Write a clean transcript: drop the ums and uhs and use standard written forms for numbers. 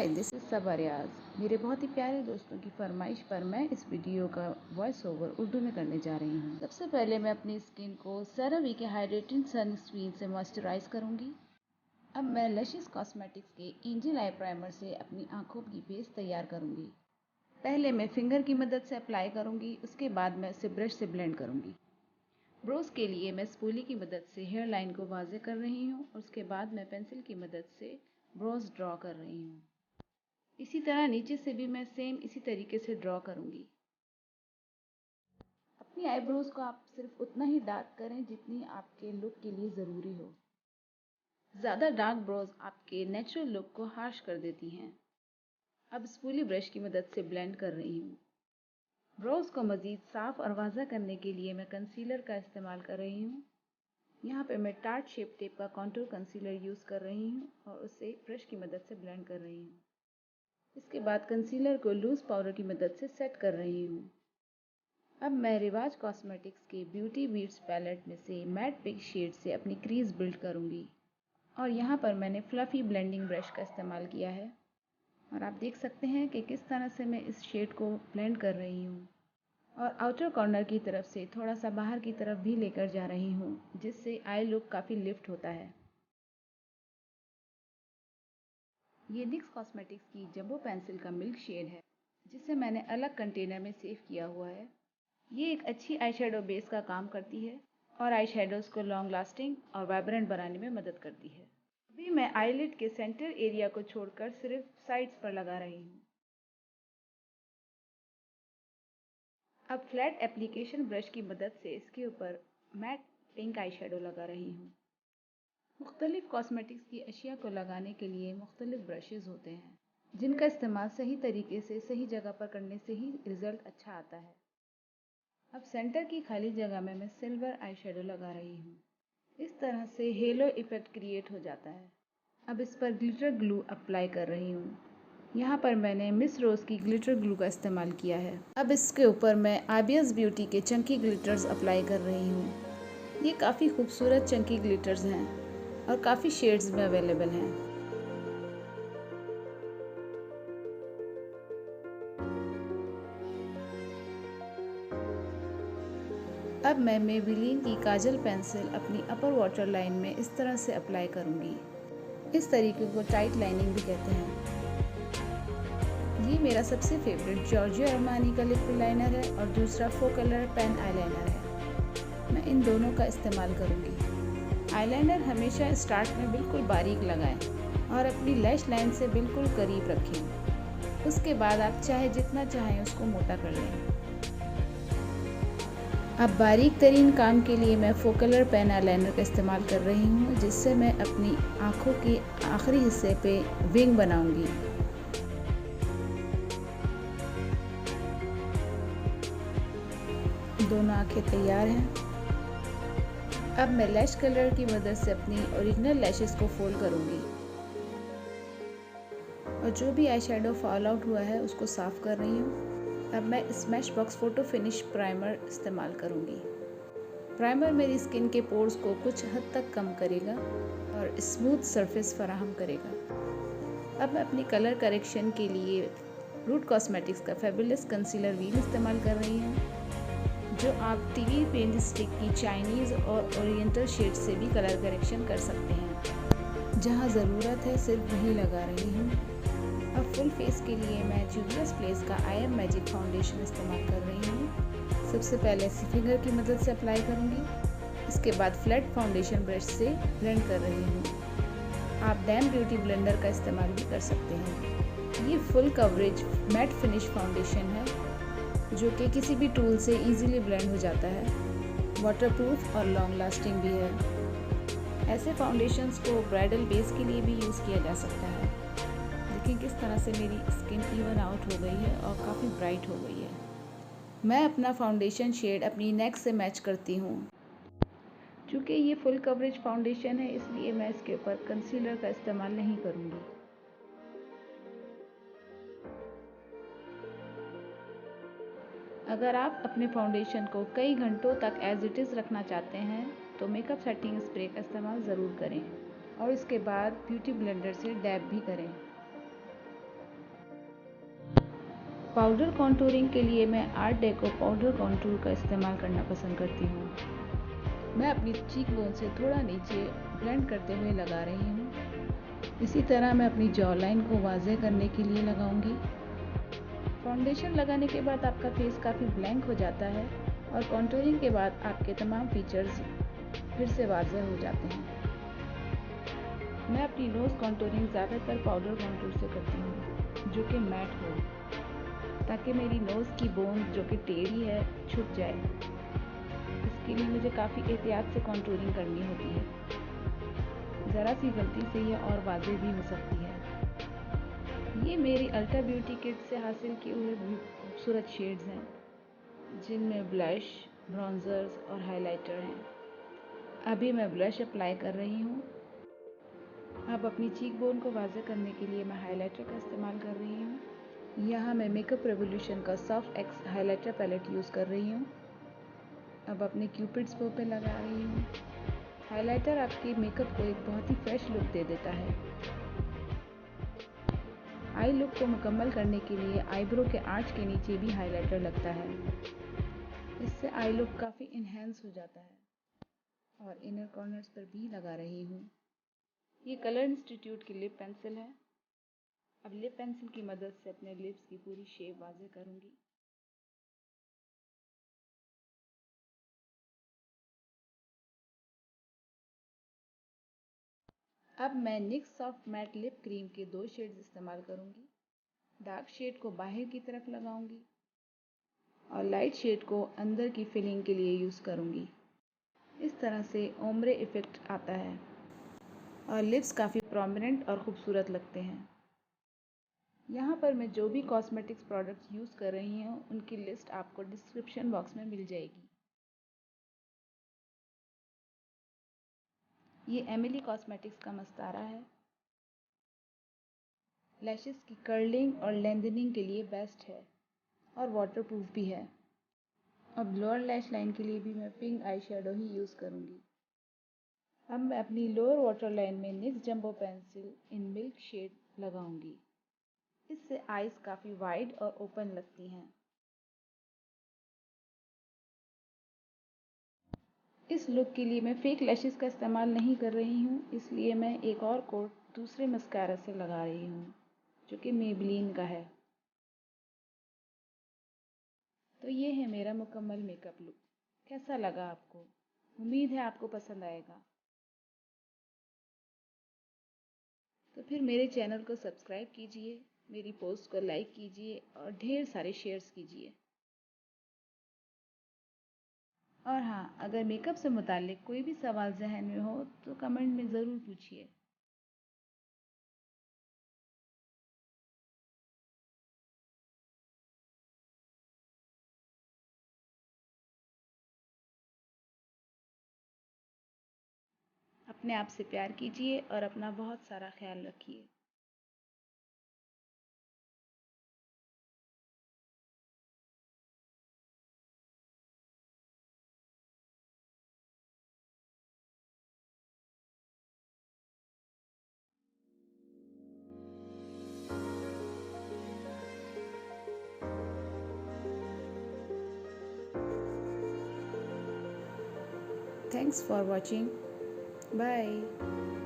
Hi, this is सबा रियाज। मेरे बहुत ही प्यारे दोस्तों की फरमाइश पर मैं इस वीडियो का वॉइस ओवर उर्दू में करने जा रही हूँ। सबसे पहले मैं अपनी स्किन को सेरावी के हाइड्रेटिंग सनस्क्रीन से मॉइस्चराइज करूँगी। अब मैं लशिस कॉस्मेटिक्स के एंजल आई प्राइमर से अपनी आँखों की बेस तैयार करूँगी। पहले मैं फिंगर की मदद से अप्लाई करूँगी, उसके बाद मैं इसे ब्रश से ब्लेंड करूँगी। ब्रोज के लिए मैं स्पूली की मदद से हेयर लाइन को वाज़े कर रही हूँ और उसके बाद मैं पेंसिल की मदद से ब्रोज ड्रॉ कर रही हूँ। इसी तरह नीचे से भी मैं सेम इसी तरीके से ड्रॉ करूँगी। अपनी आईब्रोज को आप सिर्फ उतना ही डार्क करें जितनी आपके लुक के लिए ज़रूरी हो। ज़्यादा डार्क ब्रोज आपके नेचुरल लुक को हार्श कर देती हैं। अब स्पूली ब्रश की मदद से ब्लेंड कर रही हूँ। ब्रोज को मज़ीद साफ और वाज़ा करने के लिए मैं कंसीलर का इस्तेमाल कर रही हूँ। यहाँ पे मैं टार्ट शेप टेप का कॉन्टूर कंसीलर यूज़ कर रही हूँ और उसे ब्रश की मदद से ब्लेंड कर रही हूँ। इसके बाद कंसीलर को लूज़ पाउडर की मदद से सेट कर रही हूँ। अब मैं रिवाज कॉस्मेटिक्स के ब्यूटी बीट्स पैलेट में से मैट पिंक शेड से अपनी क्रीज बिल्ड करूँगी और यहाँ पर मैंने फ्लफ़ी ब्लेंडिंग ब्रश का इस्तेमाल किया है और आप देख सकते हैं कि किस तरह से मैं इस शेड को ब्लेंड कर रही हूँ और आउटर कॉर्नर की तरफ से थोड़ा सा बाहर की तरफ भी लेकर जा रही हूँ, जिससे आई लुक काफ़ी लिफ्ट होता है। ये निक्स कॉस्मेटिक्स की जंबो पेंसिल का मिल्क शेड है, जिसे मैंने अलग कंटेनर में सेव किया हुआ है। ये एक अच्छी आई शेडो बेस का काम करती है और आई शेडोज़ को लॉन्ग लास्टिंग और वाइब्रेंट बनाने में मदद करती है। अभी मैं आईलिड के सेंटर एरिया को छोड़कर सिर्फ साइड्स पर लगा रही हूँ। अब फ्लैट एप्लीकेशन ब्रश की मदद से इसके ऊपर मैट पिंक आई शेडो लगा रही हूँ। मुख्तलिफ कॉस्मेटिक्स की अशिया को लगाने के लिए मुख्तलिफ ब्रशेज़ होते हैं, जिनका इस्तेमाल सही तरीके से सही जगह पर करने से ही रिज़ल्ट अच्छा आता है। अब सेंटर की खाली जगह में मैं सिल्वर आई शेडो लगा रही हूँ। इस तरह से हेलो इफ़ेक्ट क्रिएट हो जाता है। अब इस पर ग्लिटर ग्लू अप्लाई कर रही हूँ। यहाँ पर मैंने मिस रोज़ की ग्लिटर ग्लू का इस्तेमाल किया है। अब इसके ऊपर मैं आबियस ब्यूटी के चंकी ग्लिटर्स अप्लाई कर रही हूँ। ये काफ़ी खूबसूरत चंकी ग्लिटर्स हैं और काफ़ी शेड्स में अवेलेबल हैं। अब मैं मेबेलिन की काजल पेंसिल अपनी अपर वाटर लाइन में इस तरह से अप्लाई करूँगी। इस तरीके को टाइट लाइनिंग भी कहते हैं। ये मेरा सबसे फेवरेट जॉर्जियो अरमानी का लिक्विड लाइनर है और दूसरा फोकलर पेन आईलाइनर है। मैं इन दोनों का इस्तेमाल करूँगी। आईलाइनर हमेशा स्टार्ट में बिल्कुल बारीक लगाएं और अपनी लैश लाइन से बिल्कुल करीब रखें। उसके बाद आप चाहे जितना चाहें उसको मोटा कर लें। अब बारीक तरीन काम के लिए मैं फोकलर पेन आईलाइनर का इस्तेमाल कर रही हूँ, जिससे मैं अपनी आँखों के आखिरी हिस्से पे विंग बनाऊँगी। दोनों आँखें तैयार हैं। अब मैं लैश कलर की मदद से अपनी ओरिजिनल लैशेस को फोल्ड करूँगी और जो भी आई शेडो फॉल आउट हुआ है उसको साफ़ कर रही हूँ। अब मैं smash box photo finish primer इस्तेमाल करूँगी। प्राइमर मेरी स्किन के पोर्स को कुछ हद तक कम करेगा और स्मूथ सरफेस फराहम करेगा। अब मैं अपनी कलर करेक्शन के लिए रूट कॉस्मेटिक्स का फेबुलस कंसीलर व्हील इस्तेमाल कर रही हूँ, जो आप टीवी पेंट स्टिक की चाइनीज़ और ओरिएंटल शेड से भी कलर करेक्शन कर सकते हैं। जहाँ ज़रूरत है सिर्फ वहीं लगा रही हूँ। अब फुल फेस के लिए मैं जुवियस प्लेस का आई एम मैजिक फाउंडेशन इस्तेमाल कर रही हूँ। सबसे पहले फिंगर की मदद से अप्लाई करूँगी, इसके बाद फ्लैट फाउंडेशन ब्रश से ब्लेंड कर रही हूँ। आप डैम ब्यूटी ब्लेंडर का इस्तेमाल भी कर सकते हैं। ये full coverage matte finish foundation है, जो कि किसी भी टूल से इजीली ब्लेंड हो जाता है, वाटरप्रूफ और लॉन्ग लास्टिंग भी है। ऐसे फाउंडेशंस को ब्राइडल बेस के लिए भी यूज़ किया जा सकता है। देखिए किस तरह से मेरी स्किन इवन आउट हो गई है और काफ़ी ब्राइट हो गई है। मैं अपना फाउंडेशन शेड अपनी नेक से मैच करती हूँ। चूँकि ये फुल कवरेज फाउंडेशन है, इसलिए मैं इसके ऊपर कंसीलर का इस्तेमाल नहीं करूँगी। अगर आप अपने फाउंडेशन को कई घंटों तक एज इट इज़ रखना चाहते हैं तो मेकअप सेटिंग स्प्रे का इस्तेमाल ज़रूर करें और इसके बाद ब्यूटी ब्लेंडर से डैब भी करें। पाउडर कॉन्टूरिंग के लिए मैं आर्ट डेको पाउडर कॉन्टूर का इस्तेमाल करना पसंद करती हूँ। मैं अपनी चीक बोन से थोड़ा नीचे ब्लेंड करते हुए लगा रही हूँ। इसी तरह मैं अपनी जॉ लाइन को वाज़ेह करने के लिए लगाऊंगी। फाउंडेशन लगाने के बाद आपका फेस काफ़ी ब्लैंक हो जाता है और कॉन्टूरिंग के बाद आपके तमाम फीचर्स फिर से वाज़ेह हो जाते हैं। मैं अपनी नोज़ कॉन्टूरिंग ज़्यादातर पाउडर कॉन्टूर से करती हूँ जो कि मैट हो, ताकि मेरी नोज़ की बोन जो कि टेढ़ी है छुप जाए। इसके लिए मुझे काफ़ी एहतियात से कॉन्टूरिंग करनी होती है। ज़रा सी गलती से ये और वाज़ेह भी हो सकती है। ये मेरी अल्टा ब्यूटी किट से हासिल किए हुए खूबसूरत शेड्स हैं जिनमें ब्लश, ब्रॉन्जर्स और हाइलाइटर हैं। अभी मैं ब्लश अप्लाई कर रही हूँ। अब अपनी चीक बोन को वाज़ेह करने के लिए मैं हाइलाइटर का इस्तेमाल कर रही हूँ। यहाँ मैं मेकअप रेवोल्यूशन का soft X highlighter palette use कर रही हूँ। अब अपने क्यूपिड्स बो पे लगा रही हूँ। हाइलाइटर आपके मेकअप को एक बहुत ही फ्रेश लुक दे देता है। आई लुक को मुकम्मल करने के लिए आईब्रो के आर्च के नीचे भी हाइलाइटर लगता है। इससे आई लुक काफ़ी इन्हेंस हो जाता है। और इनर कॉर्नर्स पर भी लगा रही हूँ। ये कलर इंस्टीट्यूट की लिप पेंसिल है। अब लिप पेंसिल की मदद से अपने लिप्स की पूरी शेप वाज़ेह करूँगी। अब मैं निक्स सॉफ्ट मैट लिप क्रीम के 2 शेड्स इस्तेमाल करूँगी। डार्क शेड को बाहर की तरफ लगाऊंगी और लाइट शेड को अंदर की फिलिंग के लिए यूज़ करूँगी। इस तरह से ओम्ब्रे इफ़ेक्ट आता है और लिप्स काफ़ी प्रोमिनेंट और ख़ूबसूरत लगते हैं। यहाँ पर मैं जो भी कॉस्मेटिक्स प्रोडक्ट्स यूज़ कर रही हूँ उनकी लिस्ट आपको डिस्क्रिप्शन बॉक्स में मिल जाएगी। ये एमिली कॉस्मेटिक्स का मस्कारा है। लैशेस की कर्लिंग और लेंथनिंग के लिए बेस्ट है और वाटरप्रूफ भी है। अब लोअर लैश लाइन के लिए भी मैं पिंक आई शेडो ही यूज़ करूँगी। अब मैं अपनी लोअर वाटर लाइन में Nyx jumbo pencil in milk shade लगाऊंगी। इससे आईज काफ़ी वाइड और ओपन लगती हैं। इस लुक के लिए मैं फेक लैशेस का इस्तेमाल नहीं कर रही हूँ, इसलिए मैं एक और कोट दूसरे मस्कारा से लगा रही हूँ जो कि मेबेलिन का है। तो ये है मेरा मुकम्मल मेकअप लुक। कैसा लगा आपको? उम्मीद है आपको पसंद आएगा। तो फिर मेरे चैनल को सब्सक्राइब कीजिए, मेरी पोस्ट को लाइक कीजिए और ढेर सारे शेयर्स कीजिए। और हाँ, अगर मेकअप से मुतालिक कोई भी सवाल ज़हन में हो तो कमेंट में ज़रूर पूछिए। अपने आप से प्यार कीजिए और अपना बहुत सारा ख्याल रखिए। Thanks for watching. Bye.